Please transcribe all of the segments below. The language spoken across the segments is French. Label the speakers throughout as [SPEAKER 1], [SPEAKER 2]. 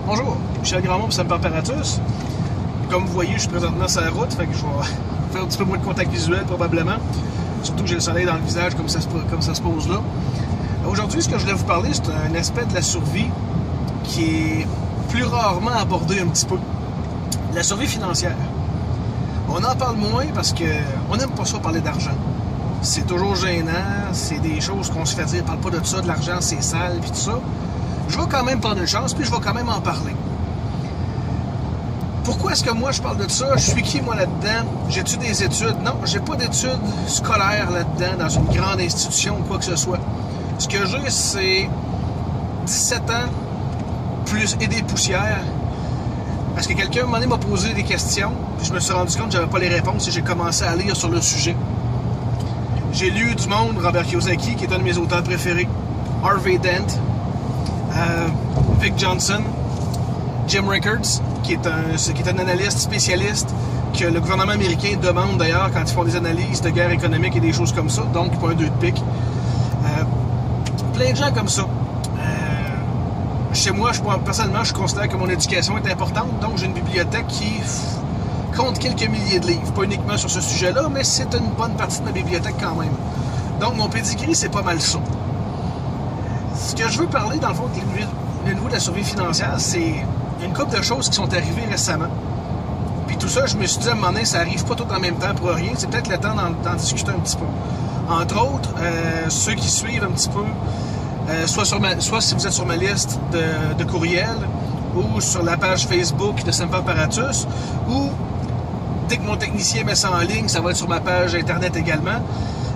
[SPEAKER 1] Bonjour, Michel Grandmont pour Semper Paratus. Comme vous voyez, je suis présentement sur la route, fait que je vais faire un petit peu moins de contact visuel probablement. Surtout que j'ai le soleil dans le visage comme ça se pose là. Aujourd'hui, ce que je voulais vous parler, c'est un aspect de la survie qui est plus rarement abordé un petit peu. La survie financière. On en parle moins parce qu'on n'aime pas ça parler d'argent. C'est toujours gênant, c'est des choses qu'on se fait dire, parle pas de ça, de l'argent c'est sale, puis tout ça. Je vais quand même prendre une chance, puis je vais quand même en parler. Pourquoi est-ce que moi je parle de ça? Je suis qui moi là-dedans? J'ai-tu des études? Non, j'ai pas d'études scolaires là-dedans, dans une grande institution ou quoi que ce soit. Ce que j'ai, c'est 17 ans, plus et des poussières. Parce que quelqu'un, à un moment donné, m'a posé des questions, puis je me suis rendu compte que j'avais pas les réponses et j'ai commencé à lire sur le sujet. J'ai lu du monde, Robert Kiyosaki, qui est un de mes auteurs préférés, Harvey Dent, Vic Johnson, Jim Rickards, qui est un analyste spécialiste que le gouvernement américain demande d'ailleurs quand ils font des analyses de guerre économique et des choses comme ça, donc pas un 2 de pique. Plein de gens comme ça. Chez moi, personnellement, je considère que mon éducation est importante, donc j'ai une bibliothèque qui compte quelques milliers de livres. Pas uniquement sur ce sujet-là, mais c'est une bonne partie de ma bibliothèque quand même. Donc mon pedigree, c'est pas mal ça. Ce que je veux parler, dans le fond, au niveau de la survie financière, c'est une couple de choses qui sont arrivées récemment. Puis tout ça, je me suis dit à un moment donné, ça arrive pas tout en même temps pour rien. C'est peut-être le temps d'en discuter un petit peu. Entre autres, ceux qui suivent un petit peu, soit si vous êtes sur ma liste de courriels, ou sur la page Facebook de Semper Paratus, ou dès que mon technicien met ça en ligne, ça va être sur ma page Internet également,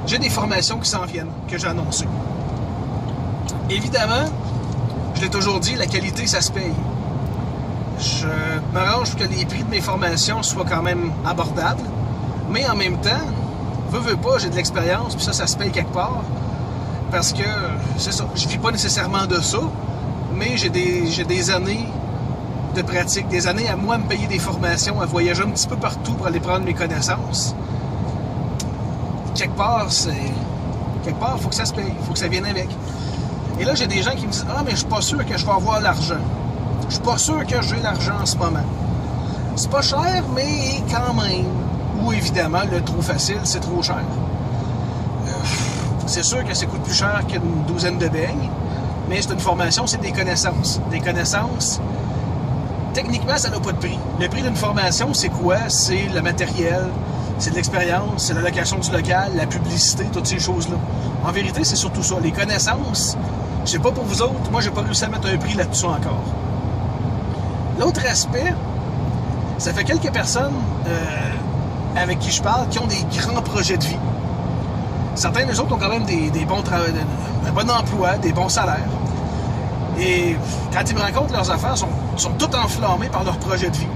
[SPEAKER 1] j'ai des formations qui s'en viennent, que j'ai annoncées. Évidemment, je l'ai toujours dit, la qualité, ça se paye. Je m'arrange pour que les prix de mes formations soient quand même abordables, mais en même temps, veux pas, j'ai de l'expérience, puis ça se paye quelque part, parce que, c'est ça, je vis pas nécessairement de ça, mais j'ai des années de pratique, des années à moi me payer des formations, à voyager un petit peu partout pour aller prendre mes connaissances. Quelque part, il faut que ça se paye, il faut que ça vienne avec. Et là, j'ai des gens qui me disent « Ah, mais je suis pas sûr que je vais avoir l'argent. Je suis pas sûr que j'ai l'argent en ce moment. » C'est pas cher, mais quand même. Ou évidemment, le trop facile, c'est trop cher. C'est sûr que ça coûte plus cher qu'une douzaine de beignes, mais c'est une formation, c'est des connaissances. Des connaissances, techniquement, ça n'a pas de prix. Le prix d'une formation, c'est quoi? C'est le matériel, c'est de l'expérience, c'est la location du local, la publicité, toutes ces choses-là. En vérité, c'est surtout ça. Les connaissances, je sais pas pour vous autres, moi, j'ai pas réussi à mettre un prix là-dessus encore. L'autre aspect, ça fait quelques personnes avec qui je parle qui ont des grands projets de vie. Certains des autres ont quand même un bon emploi, des bons salaires. Et quand ils me racontent leurs affaires, sont toutes enflammées par leur projet de vie.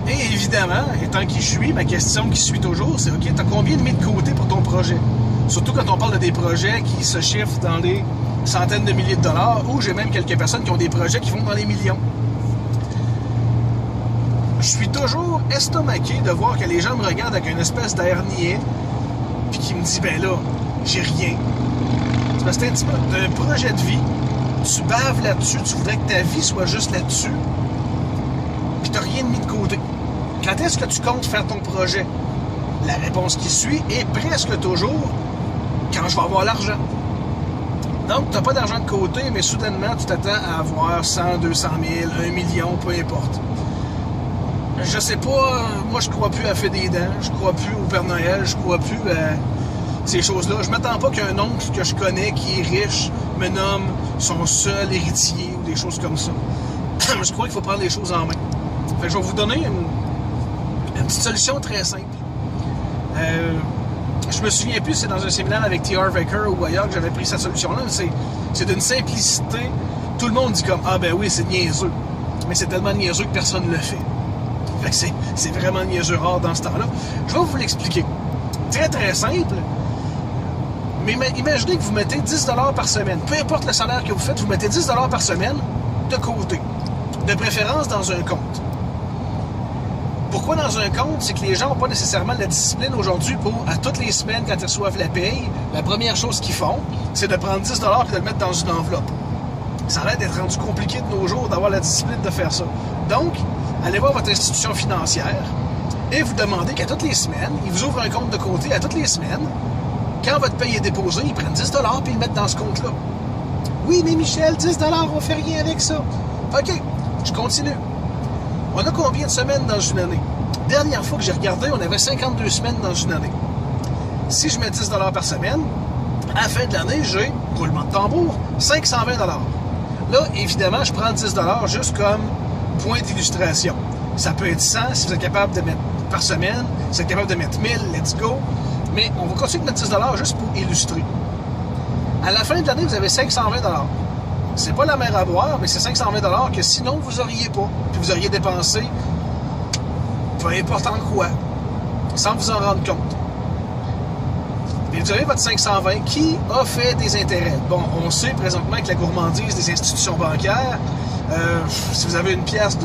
[SPEAKER 1] Et évidemment, étant qui je suis, ma question qui suit toujours, c'est « OK, t'as combien de mis de côté pour ton projet? » Surtout quand on parle de des projets qui se chiffrent dans des centaines de milliers de dollars, ou j'ai même quelques personnes qui ont des projets qui vont dans les millions. Je suis toujours estomaqué de voir que les gens me regardent avec une espèce d'air niais, puis qui me dit, ben là, j'ai rien. C'est parce que c'est un petit peu d'un projet de vie, tu baves là-dessus, tu voudrais que ta vie soit juste là-dessus, puis t'as rien mis de côté. Quand est-ce que tu comptes faire ton projet? La réponse qui suit est presque toujours quand je vais avoir l'argent. Donc, t'as pas d'argent de côté, mais soudainement, tu t'attends à avoir 100, 200 000, 1 million, peu importe. Je sais pas, moi je crois plus à Fée des Dents, je crois plus au Père Noël, je crois plus à ces choses-là. Je m'attends pas qu'un oncle que je connais qui est riche me nomme son seul héritier ou des choses comme ça. Je crois qu'il faut prendre les choses en main. Fait que je vais vous donner une petite solution très simple. Je me souviens plus si c'est dans un séminaire avec T. Harv Eker ou ailleurs que j'avais pris cette solution-là, mais c'est d'une simplicité. Tout le monde dit comme « Ah ben oui, c'est niaiseux ». Mais c'est tellement niaiseux que personne ne le fait. Fait que c'est vraiment niaiseux rare dans ce temps-là. Je vais vous l'expliquer. Très, très simple. Mais imaginez que vous mettez 10$ par semaine. Peu importe le salaire que vous faites, vous mettez 10$ par semaine de côté. De préférence dans un compte. Pourquoi dans un compte? C'est que les gens n'ont pas nécessairement la discipline aujourd'hui pour, à toutes les semaines, quand ils reçoivent la paye, la première chose qu'ils font, c'est de prendre 10$ et de le mettre dans une enveloppe. Ça a l'air d'être rendu compliqué de nos jours d'avoir la discipline de faire ça. Donc, allez voir votre institution financière et vous demandez qu'à toutes les semaines, ils vous ouvrent un compte de côté à toutes les semaines. Quand votre paye est déposé, ils prennent 10$ et ils le mettent dans ce compte-là. Oui, mais Michel, 10$, on fait rien avec ça. OK, je continue. On a combien de semaines dans une année? Dernière fois que j'ai regardé, on avait 52 semaines dans une année. Si je mets 10$ par semaine, à la fin de l'année, j'ai, roulement de tambour, 520$. Là, évidemment, je prends 10$ juste comme point d'illustration. Ça peut être 100 si vous êtes capable de mettre par semaine, si vous êtes capable de mettre 1000, let's go. Mais on va continuer de mettre 10$ juste pour illustrer. À la fin de l'année, vous avez 520$. C'est pas la mer à boire, mais c'est 520$ que sinon vous n'auriez pas. Puis vous auriez dépensé, peu importe en quoi, sans vous en rendre compte. Et vous avez votre 520 qui a fait des intérêts. Bon, on sait présentement que la gourmandise des institutions bancaires, si vous avez une pièce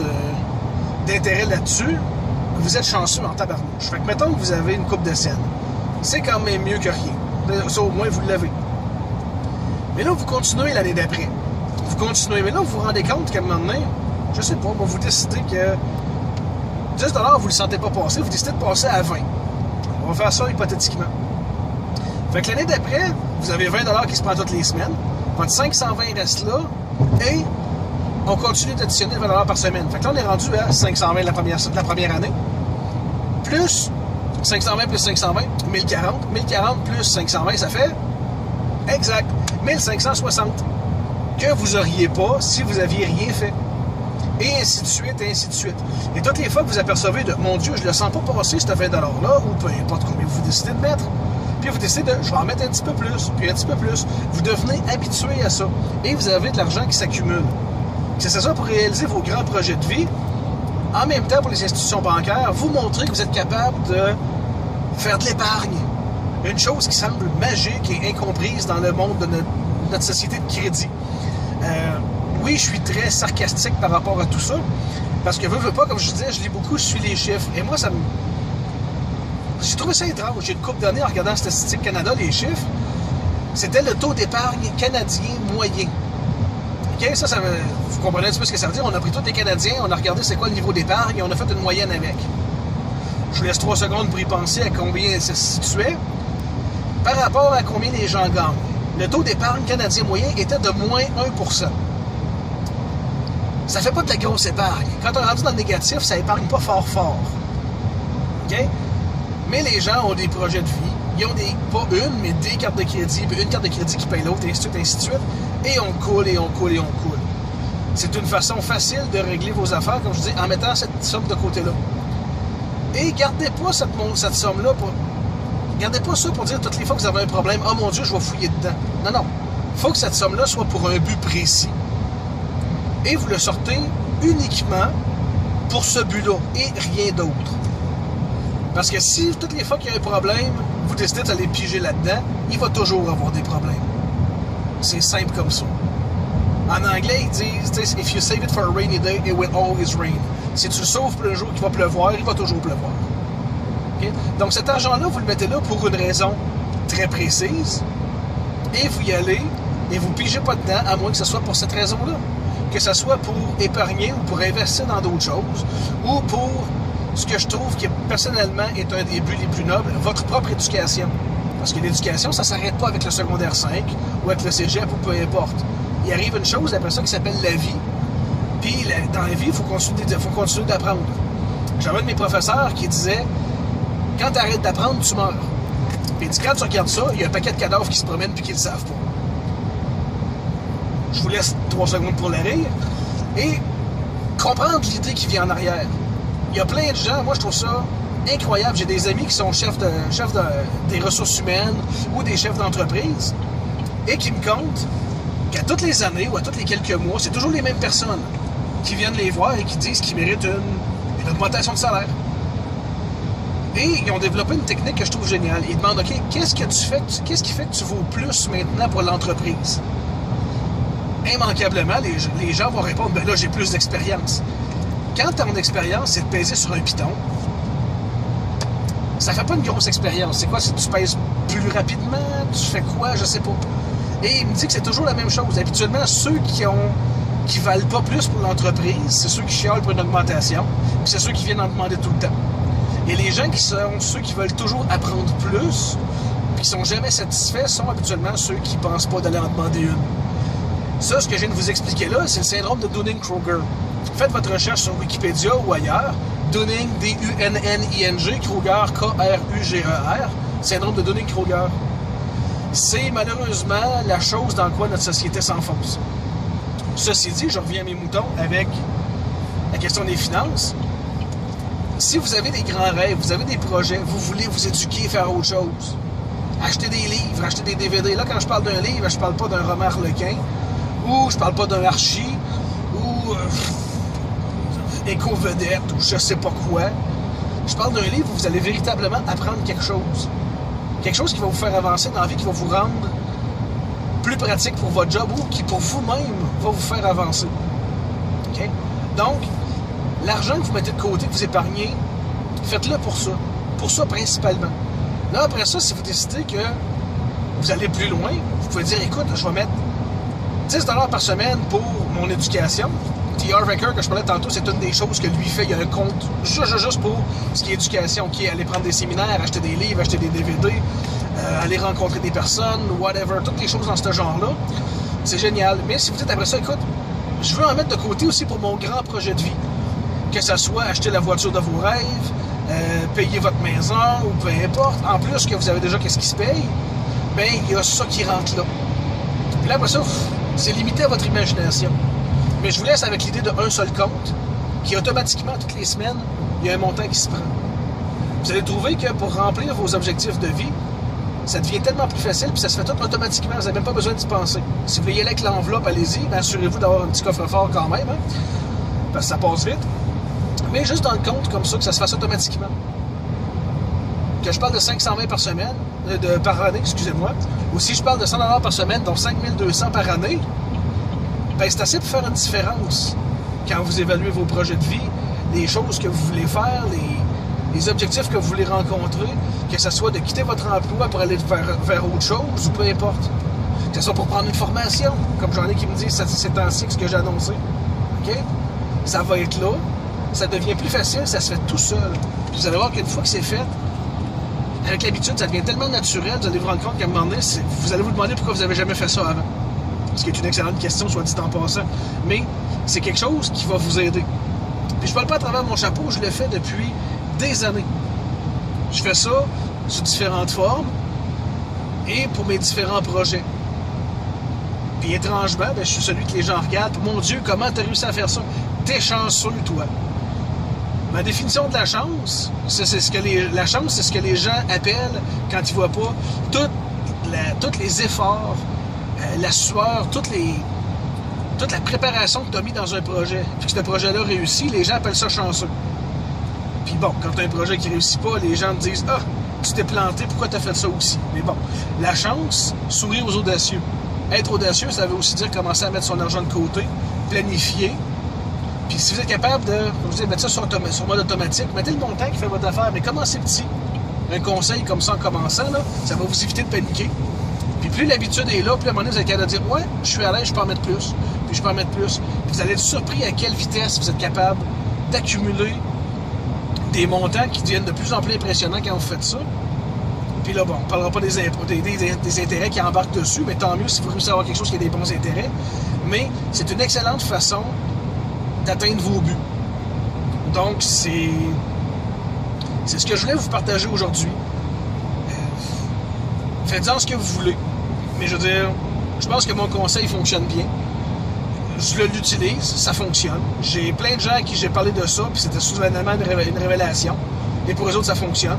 [SPEAKER 1] d'intérêt là-dessus, vous êtes chanceux en tabarnouche. Fait que mettons que vous avez une coupe de scène. C'est quand même mieux que rien. Ça, au moins, vous l'avez. Mais là, vous continuez l'année d'après. Vous continuez. Mais là, vous vous rendez compte qu'à un moment donné, je sais pas, vous décidez que 10$, vous ne le sentez pas passer, vous décidez de passer à 20$. On va faire ça hypothétiquement. Fait que l'année d'après, vous avez 20$ qui se prend toutes les semaines. Votre 520 reste là. Et on continue d'additionner 20$ par semaine. Fait que là, on est rendu à 520 la première année. Plus 520 plus 520, 1040. 1040 plus 520, ça fait exact 1560 que vous n'auriez pas si vous n'aviez rien fait. Et ainsi de suite, et ainsi de suite. Et toutes les fois que vous apercevez de « Mon Dieu, je ne le sens pas passer, ce 20$-là » ou peu importe combien vous décidez de mettre, puis vous décidez de « Je vais en mettre un petit peu plus, puis un petit peu plus », vous devenez habitué à ça. Et vous avez de l'argent qui s'accumule. C'est ça pour réaliser vos grands projets de vie. En même temps, pour les institutions bancaires, vous montrez que vous êtes capable de faire de l'épargne. Une chose qui semble magique et incomprise dans le monde de notre société de crédit. Oui, je suis très sarcastique par rapport à tout ça, parce que veux pas, comme je disais, je lis beaucoup, je suis les chiffres. Et moi, j'ai trouvé ça étrange. J'ai une couple d'années en regardant Statistique Canada, les chiffres. C'était le taux d'épargne canadien moyen. OK, ça vous comprenez un petit peu ce que ça veut dire. On a pris tous les Canadiens, on a regardé c'est quoi le niveau d'épargne et on a fait une moyenne avec. Je vous laisse 3 secondes pour y penser à combien ça se situait par rapport à combien les gens gagnent. Le taux d'épargne canadien moyen était de moins 1%. Ça fait pas de la grosse épargne. Quand on est rendu dans le négatif, ça épargne pas fort. OK? Mais les gens ont des projets de vie. Ils ont pas une, mais des cartes de crédit, puis une carte de crédit qui paye l'autre, et ainsi de suite. Et on coule. C'est une façon facile de régler vos affaires, comme je dis, en mettant cette somme de côté-là. Et gardez pas cette somme-là Gardez pas ça pour dire toutes les fois que vous avez un problème, « Oh mon Dieu, je vais fouiller dedans. » Non. Il faut que cette somme-là soit pour un but précis. Et vous le sortez uniquement pour ce but-là et rien d'autre. Parce que si toutes les fois qu'il y a un problème, vous décidez d'aller piger là-dedans, il va toujours avoir des problèmes. C'est simple comme ça. En anglais, ils disent « If you save it for a rainy day, it will always rain. » Si tu le sauves pour le jour qu'il va pleuvoir, il va toujours pleuvoir. Okay? Donc cet argent-là, vous le mettez là pour une raison très précise, et vous y allez, et vous ne pigez pas dedans, à moins que ce soit pour cette raison-là. Que ce soit pour épargner ou pour investir dans d'autres choses, ou pour ce que je trouve qui, personnellement, est un des buts les plus nobles, votre propre éducation. Parce que l'éducation, ça ne s'arrête pas avec le secondaire 5 ou avec le cégep ou peu importe. Il arrive une chose après ça qui s'appelle la vie. Puis dans la vie, il faut continuer d'apprendre. J'avais un de mes professeurs qui disait « Quand tu arrêtes d'apprendre, tu meurs. » Puis il dit « Quand tu regardes ça, il y a un paquet de cadavres qui se promènent puis qui ne le savent pas. » Je vous laisse 3 secondes pour le rire. Et comprendre l'idée qui vient en arrière. Il y a plein de gens, moi je trouve ça incroyable. J'ai des amis qui sont chefs des ressources humaines ou des chefs d'entreprise et qui me comptent qu'à toutes les années ou à tous les quelques mois, c'est toujours les mêmes personnes qui viennent les voir et qui disent qu'ils méritent une augmentation de salaire. Et ils ont développé une technique que je trouve géniale. Ils demandent, OK, qu'est-ce qui fait que tu vaux plus maintenant pour l'entreprise? Immanquablement, les gens vont répondre, ben là, j'ai plus d'expérience. Quand ton expérience, c'est de peser sur un piton, ça fait pas une grosse expérience. C'est quoi? Si tu pèses plus rapidement? Tu fais quoi? Je sais pas. Et il me dit que c'est toujours la même chose. Habituellement, ceux qui valent pas plus pour l'entreprise, c'est ceux qui chialent pour une augmentation, puis c'est ceux qui viennent en demander tout le temps. Et les gens qui sont ceux qui veulent toujours apprendre plus, puis qui sont jamais satisfaits, sont habituellement ceux qui pensent pas d'aller en demander une. Ça, ce que je viens de vous expliquer là, c'est le syndrome de Dunning-Kruger. Faites votre recherche sur Wikipédia ou ailleurs. Dunning, D-U-N-N-I-N-G, Kruger, K-R-U-G-E-R. Syndrome de Dunning-Kruger. C'est malheureusement la chose dans quoi notre société s'enfonce. Ceci dit, je reviens à mes moutons avec la question des finances. Si vous avez des grands rêves, vous avez des projets, vous voulez vous éduquer, faire autre chose, acheter des livres, acheter des DVD. Là, quand je parle d'un livre, je parle pas d'un roman harlequin, ou je parle pas d'un archi, ou éco-vedette, ou je sais pas quoi. Je parle d'un livre où vous allez véritablement apprendre quelque chose. Quelque chose qui va vous faire avancer dans la vie, qui va vous rendre plus pratique pour votre job ou qui, pour vous-même, va vous faire avancer. Okay? Donc, l'argent que vous mettez de côté, que vous épargnez, faites-le pour ça. Pour ça, principalement. Là, après ça, si vous décidez que vous allez plus loin, vous pouvez dire, écoute, je vais mettre 10 $ par semaine pour mon éducation. T.R. Raker, que je parlais tantôt, c'est une des choses que lui fait. Il y a un compte juste pour ce qui est éducation, qui est aller prendre des séminaires, acheter des livres, acheter des DVD, aller rencontrer des personnes, whatever, toutes les choses dans ce genre-là. C'est génial. Mais si vous dites après ça, écoute, je veux en mettre de côté aussi pour mon grand projet de vie. Que ce soit acheter la voiture de vos rêves, payer votre maison, ou peu importe. En plus que vous avez déjà qu'est-ce qui se paye, bien, il y a ça qui rentre là. Puis là, après ça, c'est limité à votre imagination. Mais je vous laisse avec l'idée d'un seul compte, qui automatiquement, toutes les semaines, il y a un montant qui se prend. Vous allez trouver que pour remplir vos objectifs de vie, ça devient tellement plus facile, puis ça se fait tout automatiquement, vous n'avez même pas besoin d'y penser. Si vous voulez y aller avec l'enveloppe, allez-y, assurez-vous d'avoir un petit coffre-fort quand même, hein, parce que ça passe vite. Mais juste dans le compte, comme ça, que ça se fasse automatiquement. Que je parle de 520 par semaine, par année, excusez-moi, ou si je parle de 100 $ par semaine, donc 5200 par année, ben c'est assez pour faire une différence quand vous évaluez vos projets de vie, les choses que vous voulez faire, les objectifs que vous voulez rencontrer, que ce soit de quitter votre emploi pour aller vers autre chose, ou peu importe. Que ce soit pour prendre une formation, comme j'en ai qui me disent c'est temps-ci ce que j'ai annoncé. OK? Ça va être là, ça devient plus facile, ça se fait tout seul. Puis vous allez voir qu'une fois que c'est fait, avec l'habitude, ça devient tellement naturel, vous allez vous rendre compte qu'à un moment donné, vous allez vous demander pourquoi vous n'avez jamais fait ça avant. Ce qui est une excellente question, soit dit en passant. Mais c'est quelque chose qui va vous aider. Puis je parle pas à travers mon chapeau, je le fais depuis des années. Je fais ça sous différentes formes et pour mes différents projets. Puis étrangement, ben, je suis celui que les gens regardent. Mon Dieu, comment t'as réussi à faire ça? T'es chanceux, toi. Ma définition de la chance, la chance, c'est ce que les gens appellent, quand ils voient pas, tous les efforts, la sueur, toute la préparation que tu as mis dans un projet, puis que ce projet-là réussit, les gens appellent ça chanceux. Puis bon, quand tu as un projet qui réussit pas, les gens te disent « Ah, tu t'es planté, pourquoi tu as fait ça aussi? » Mais bon, la chance, sourire aux audacieux. Être audacieux, ça veut aussi dire commencer à mettre son argent de côté, planifier. Puis si vous êtes capable de, comme je dis, mettre ça sur mode automatique, mettez le montant qui fait votre affaire, mais commencez petit. Un conseil comme ça en commençant, là, ça va vous éviter de paniquer. Puis plus l'habitude est là, plus à un moment donné, vous êtes capable de dire « Ouais, je suis à l'aise, je peux en mettre plus. » Puis je peux en mettre plus. Puis vous allez être surpris à quelle vitesse vous êtes capable d'accumuler des montants qui deviennent de plus en plus impressionnants quand vous faites ça. Puis là, bon, on ne parlera pas des intérêts qui embarquent dessus, mais tant mieux si vous réussissez à avoir quelque chose qui a des bons intérêts. Mais c'est une excellente façon d'atteindre vos buts. Donc, c'est ce que je voulais vous partager aujourd'hui. Faites-en ce que vous voulez. Mais je veux dire, je pense que mon conseil fonctionne bien. Je l'utilise, ça fonctionne. J'ai plein de gens à qui j'ai parlé de ça, puis c'était soudainement une révélation. Et pour eux autres, ça fonctionne.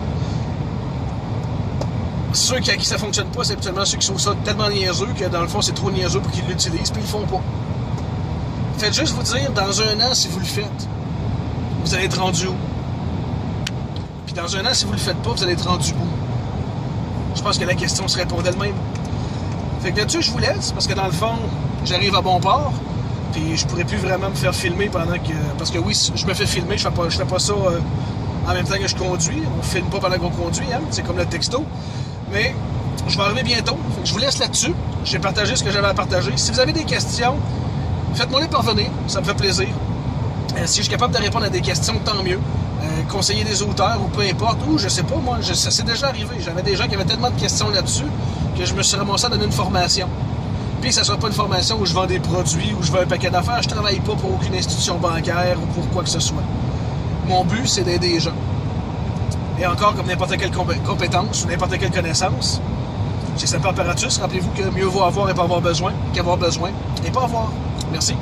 [SPEAKER 1] Ceux à qui ça fonctionne pas, c'est habituellement ceux qui sont ça tellement niaiseux que dans le fond, c'est trop niaiseux pour qu'ils l'utilisent, puis ils le font pas. Faites juste vous dire, dans un an, si vous le faites, vous allez être rendu où? Puis dans un an, si vous le faites pas, vous allez être rendu où? Je pense que la question se répond d'elle-même. Fait que là-dessus, je vous laisse, parce que dans le fond, j'arrive à bon port, puis je pourrais plus vraiment me faire filmer pendant que... Parce que oui, je me fais filmer, je fais pas ça en même temps que je conduis. On filme pas pendant qu'on conduit, hein? C'est comme le texto. Mais je vais arriver bientôt. Fait que je vous laisse là-dessus. J'ai partagé ce que j'avais à partager. Si vous avez des questions, faites-moi les parvenir. Ça me fait plaisir. Si je suis capable de répondre à des questions, tant mieux. Conseiller des auteurs ou peu importe. Ou je sais pas, moi, ça s'est déjà arrivé. J'avais des gens qui avaient tellement de questions là-dessus que je me suis ramassé à donner une formation. Puis ça sera pas une formation où je vends des produits, où je vends un paquet d'affaires. Je travaille pas pour aucune institution bancaire ou pour quoi que ce soit. Mon but, c'est d'aider les gens. Et encore, comme n'importe quelle compétence ou n'importe quelle connaissance, c'est Semper Paratus. Rappelez-vous que mieux vaut avoir et pas avoir besoin qu'avoir besoin et pas avoir. Merci.